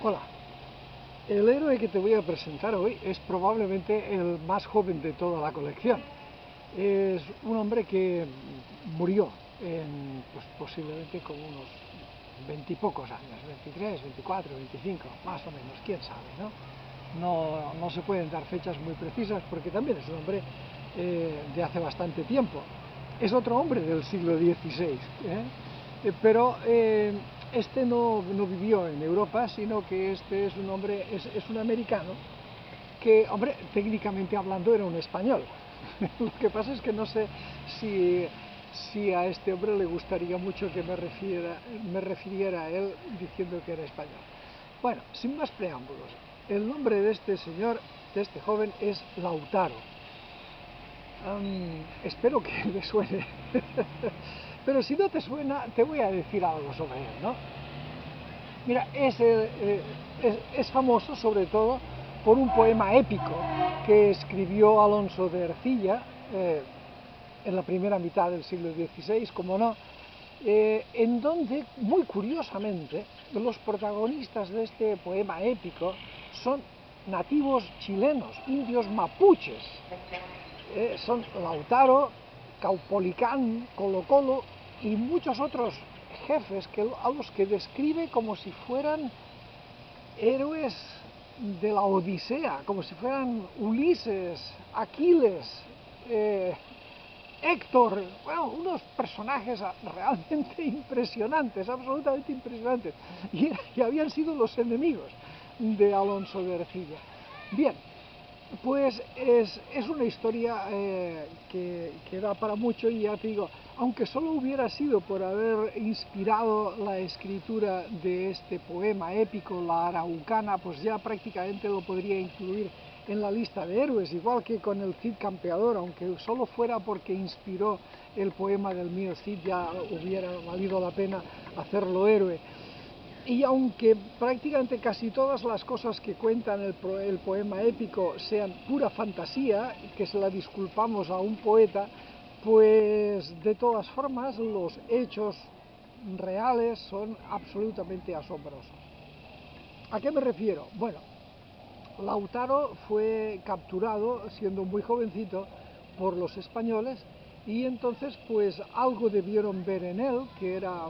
Hola, el héroe que te voy a presentar hoy es probablemente el más joven de toda la colección. Es un hombre que murió en, pues, posiblemente con unos 20 y pocos años, 23, 24, 25, más o menos, quién sabe, ¿no? No se pueden dar fechas muy precisas porque también es un hombre de hace bastante tiempo. Es otro hombre del siglo XVI, pero este no vivió en Europa, sino que este es un hombre, es un americano que, hombre, técnicamente hablando era un español. Lo que pasa es que no sé si a este hombre le gustaría mucho que me refiriera a él diciendo que era español. Bueno, sin más preámbulos, el nombre de este señor, de este joven, es Lautaro. Espero que le suene, pero si no te suena, te voy a decir algo sobre él, ¿no? Mira, es famoso sobre todo por un poema épico que escribió Alonso de Ercilla en la primera mitad del siglo XVI, como no, en donde, muy curiosamente, los protagonistas de este poema épico son nativos chilenos, indios mapuches. Son Lautaro, Caupolicán, Colo Colo y muchos otros jefes a los que describe como si fueran héroes de la Odisea, como si fueran Ulises, Aquiles, Héctor, bueno, unos personajes realmente impresionantes, absolutamente impresionantes, y habían sido los enemigos de Alonso de Ercilla. Bien, pues es una historia que da para mucho, y ya te digo, aunque solo hubiera sido por haber inspirado la escritura de este poema épico, La Araucana, pues ya prácticamente lo podría incluir en la lista de héroes, igual que con el Cid Campeador, aunque solo fuera porque inspiró el poema del mío Cid, ya hubiera valido la pena hacerlo héroe. Y aunque prácticamente casi todas las cosas que cuentan el poema épico sean pura fantasía, que se la disculpamos a un poeta, pues de todas formas los hechos reales son absolutamente asombrosos. ¿A qué me refiero? Bueno, Lautaro fue capturado siendo muy jovencito por los españoles, y entonces pues algo debieron ver en él, que era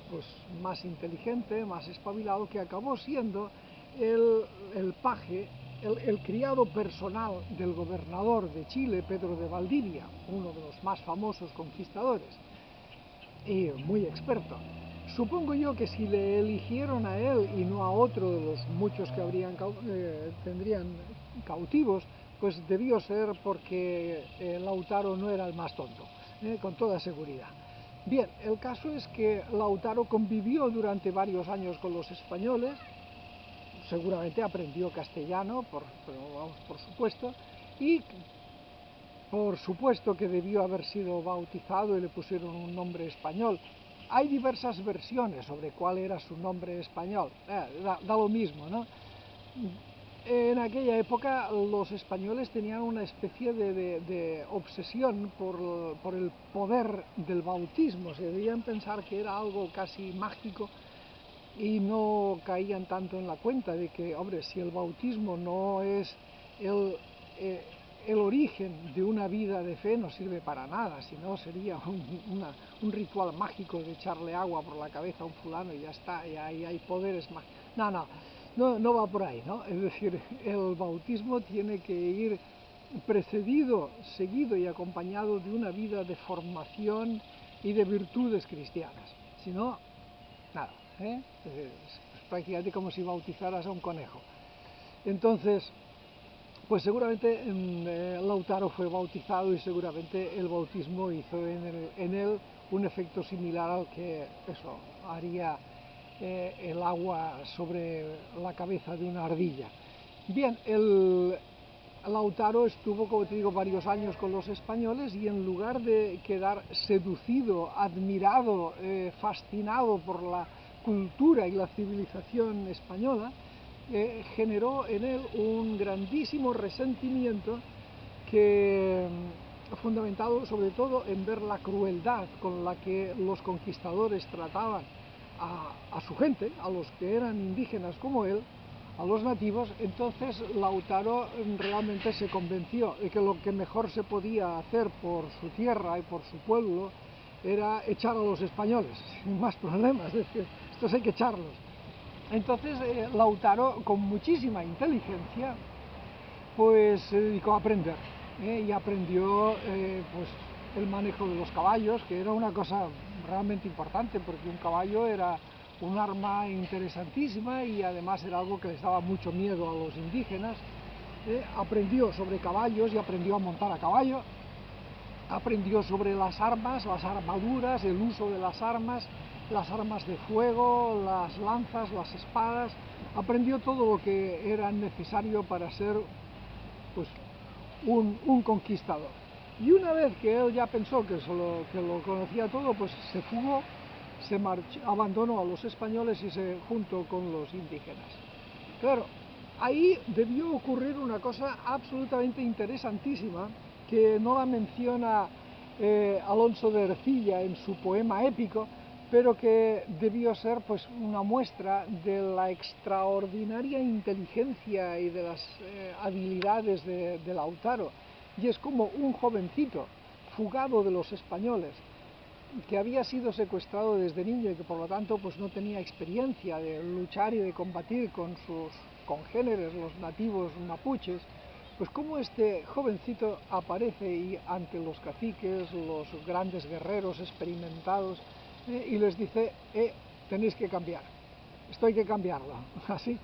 pues más inteligente, más espabilado, que acabó siendo el paje, el criado personal del gobernador de Chile, Pedro de Valdivia, uno de los más famosos conquistadores y muy experto. Supongo yo que si le eligieron a él y no a otro de los muchos que tendrían cautivos, pues debió ser porque Lautaro no era el más tonto, con toda seguridad. Bien, el caso es que Lautaro convivió durante varios años con los españoles, seguramente aprendió castellano, por supuesto, y por supuesto que debió haber sido bautizado y le pusieron un nombre español. Hay diversas versiones sobre cuál era su nombre español, da lo mismo, ¿no? En aquella época los españoles tenían una especie de obsesión por el poder del bautismo, se debían pensar que era algo casi mágico y no caían tanto en la cuenta de que, hombre, si el bautismo no es el origen de una vida de fe, no sirve para nada, sino sería un ritual mágico de echarle agua por la cabeza a un fulano y ya está, y ahí hay poderes mágicos. No va por ahí, ¿no? Es decir, el bautismo tiene que ir precedido, seguido y acompañado de una vida de formación y de virtudes cristianas, si no, nada, es prácticamente como si bautizaras a un conejo. Entonces, pues seguramente Lautaro fue bautizado, y seguramente el bautismo hizo en él un efecto similar al que eso haría el agua sobre la cabeza de una ardilla. Bien, Lautaro estuvo, como te digo, varios años con los españoles, y en lugar de quedar seducido, admirado, fascinado por la cultura y la civilización española, generó en él un grandísimo resentimiento que, fundamentado sobre todo en ver la crueldad con la que los conquistadores trataban a su gente, a los que eran indígenas como él, a los nativos. Entonces Lautaro realmente se convenció de que lo que mejor se podía hacer por su tierra y por su pueblo era echar a los españoles, sin más problemas, es decir, estos hay que echarlos. Entonces Lautaro, con muchísima inteligencia, pues se dedicó a aprender, y aprendió pues el manejo de los caballos, que era una cosa realmente importante, porque un caballo era un arma interesantísima y además era algo que les daba mucho miedo a los indígenas. Aprendió sobre caballos y aprendió a montar a caballo, aprendió sobre las armas, las armaduras, el uso de las armas de fuego, las lanzas, las espadas, aprendió todo lo que era necesario para ser pues un conquistador. Y una vez que él ya pensó que lo conocía todo, pues se fugó, abandonó a los españoles y se juntó con los indígenas. Claro, ahí debió ocurrir una cosa absolutamente interesantísima, que no la menciona Alonso de Ercilla en su poema épico, pero que debió ser pues una muestra de la extraordinaria inteligencia y de las habilidades de Lautaro. Y es como un jovencito fugado de los españoles, que había sido secuestrado desde niño y que por lo tanto pues no tenía experiencia de luchar y de combatir con sus congéneres, los nativos mapuches, pues como este jovencito aparece y ante los caciques, los grandes guerreros experimentados, y les dice, tenéis que cambiar, esto hay que cambiarlo, así,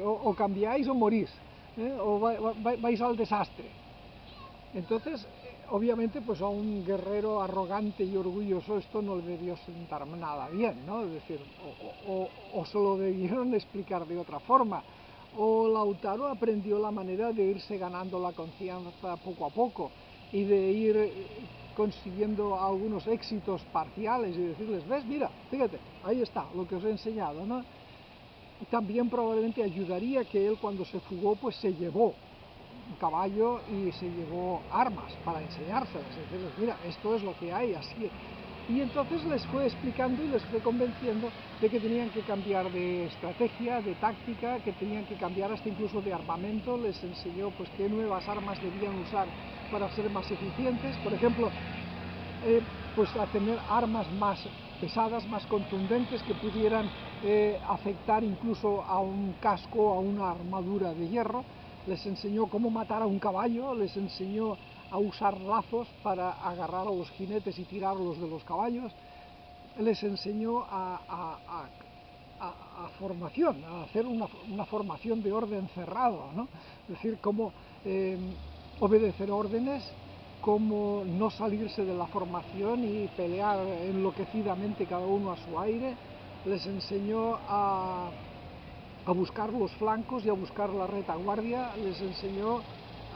o cambiáis o morís, o vais al desastre. Entonces, obviamente, pues a un guerrero arrogante y orgulloso esto no le debió sentar nada bien, ¿no? Es decir, o se lo debieron explicar de otra forma, o Lautaro aprendió la manera de irse ganando la confianza poco a poco y de ir consiguiendo algunos éxitos parciales y decirles, ves, mira, fíjate, ahí está lo que os he enseñado, ¿no? También probablemente ayudaría que él, cuando se fugó, pues se llevó un caballo y se llevó armas para enseñárselas, es decirles, mira, esto es lo que hay, así es. Y entonces les fue explicando y les fue convenciendo de que tenían que cambiar de estrategia, de táctica, que tenían que cambiar hasta incluso de armamento. Les enseñó pues qué nuevas armas debían usar para ser más eficientes, por ejemplo, pues a tener armas más pesadas, más contundentes, que pudieran afectar incluso a un casco, a una armadura de hierro. Les enseñó cómo matar a un caballo, les enseñó a usar lazos para agarrar a los jinetes y tirarlos de los caballos, les enseñó a formación, a hacer una formación de orden cerrado, ¿no? Es decir, cómo obedecer órdenes, cómo no salirse de la formación y pelear enloquecidamente cada uno a su aire. Les enseñó a buscar los flancos y a buscar la retaguardia, les enseñó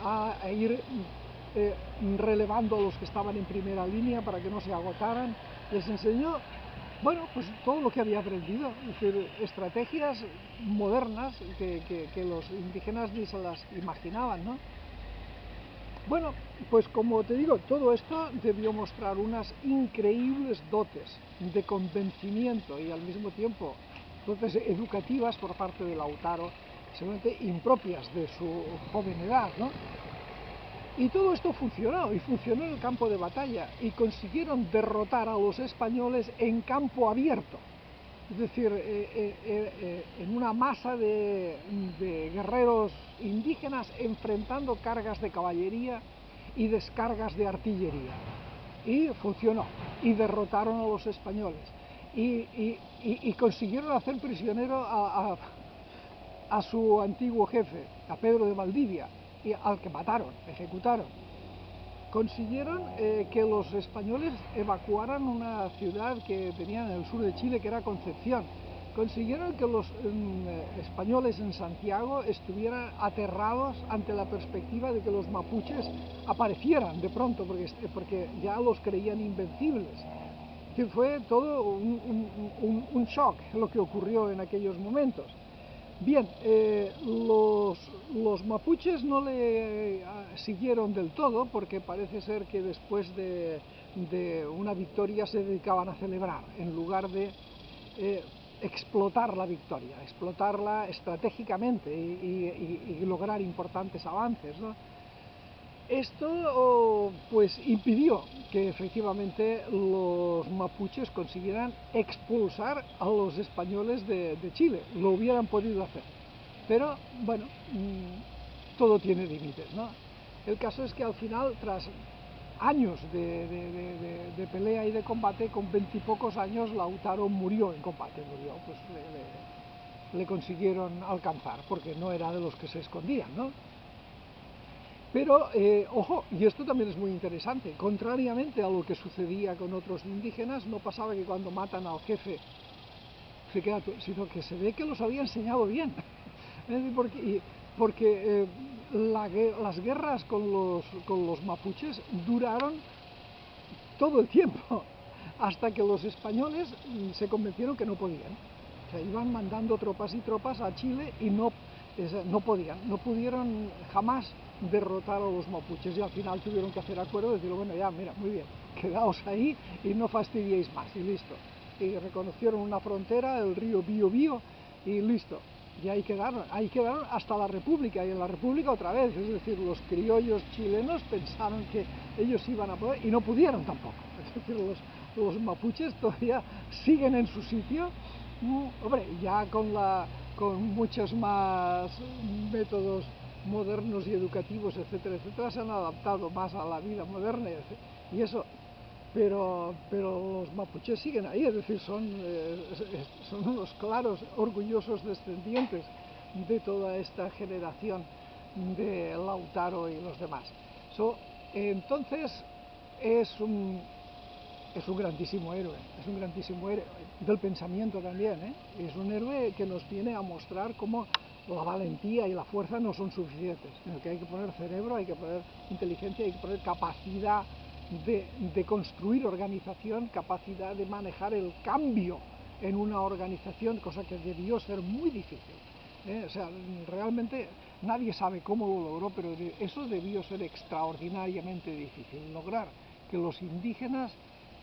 a ir relevando a los que estaban en primera línea para que no se agotaran, les enseñó, bueno, pues todo lo que había aprendido, es decir, estrategias modernas que los indígenas ni se las imaginaban, ¿no? Bueno, pues como te digo, todo esto debió mostrar unas increíbles dotes de convencimiento y al mismo tiempo dotes educativas por parte de Lautaro, seguramente impropias de su joven edad, ¿no? Y todo esto funcionó, y funcionó en el campo de batalla, y consiguieron derrotar a los españoles en campo abierto. Es decir, en una masa de guerreros indígenas enfrentando cargas de caballería y descargas de artillería. Y funcionó, y derrotaron a los españoles. Y consiguieron hacer prisionero a su antiguo jefe, a Pedro de Valdivia, y al que mataron, ejecutaron. Consiguieron que los españoles evacuaran una ciudad que tenían en el sur de Chile, que era Concepción. Consiguieron que los españoles en Santiago estuvieran aterrados ante la perspectiva de que los mapuches aparecieran de pronto, porque ya los creían invencibles. Que fue todo un shock lo que ocurrió en aquellos momentos. Bien, los mapuches no le siguieron del todo, porque parece ser que después de una victoria se dedicaban a celebrar, en lugar de explotar la victoria, explotarla estratégicamente y lograr importantes avances, ¿no? Esto pues impidió que efectivamente los mapuches consiguieran expulsar a los españoles de Chile. Lo hubieran podido hacer, pero bueno, todo tiene límites, ¿no? El caso es que al final, tras años de pelea y de combate, con 20 y pocos años Lautaro murió en combate, pues le consiguieron alcanzar, porque no era de los que se escondían, ¿no? Pero, ojo, y esto también es muy interesante, contrariamente a lo que sucedía con otros indígenas, no pasaba que cuando matan al jefe se queda, sino que se ve que los había enseñado bien. Porque las guerras con los mapuches duraron todo el tiempo, hasta que los españoles se convencieron que no podían. O sea, iban mandando tropas y tropas a Chile y no pudieron jamás derrotar a los mapuches, y al final tuvieron que hacer acuerdo y decir, bueno, ya, mira, muy bien, quedaos ahí y no fastidiéis más, y listo. Y reconocieron una frontera, el río Biobío, y listo. Y ahí quedaron hasta la República, y en la República otra vez, es decir, los criollos chilenos pensaron que ellos iban a poder, y no pudieron tampoco. Es decir, los mapuches todavía siguen en su sitio, hombre, ya con muchos más métodos modernos y educativos, etcétera, etcétera, se han adaptado más a la vida moderna y eso, pero los mapuches siguen ahí, es decir, son unos claros, orgullosos descendientes de toda esta generación de Lautaro y los demás. Entonces es un grandísimo héroe, del pensamiento también, es un héroe que nos viene a mostrar cómo la valentía y la fuerza no son suficientes, sino que hay que poner cerebro, hay que poner inteligencia, hay que poner capacidad de construir organización, capacidad de manejar el cambio en una organización, cosa que debió ser muy difícil. O sea, realmente nadie sabe cómo lo logró, pero eso debió ser extraordinariamente difícil, lograr que los indígenas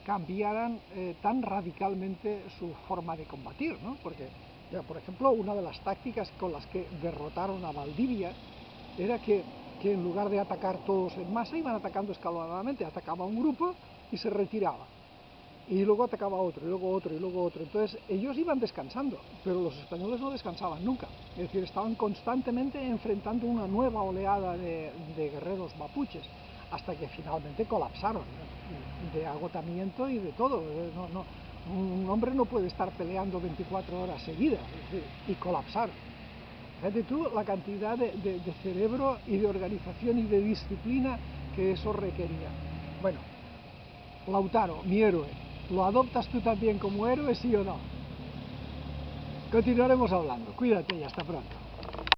cambiaran tan radicalmente su forma de combatir, ¿no? Porque, por ejemplo, una de las tácticas con las que derrotaron a Valdivia era que en lugar de atacar todos en masa, iban atacando escalonadamente, atacaba un grupo y se retiraba. Y luego atacaba otro, y luego otro, y luego otro. Entonces ellos iban descansando, pero los españoles no descansaban nunca. Es decir, estaban constantemente enfrentando una nueva oleada de guerreros mapuches, hasta que finalmente colapsaron, de agotamiento y de todo. Un hombre no puede estar peleando 24 horas seguidas, es decir, y colapsaron. Fíjate tú la cantidad de cerebro y de organización y de disciplina que eso requería. Bueno, Lautaro, mi héroe, ¿lo adoptas tú también como héroe, sí o no? Continuaremos hablando. Cuídate y hasta pronto.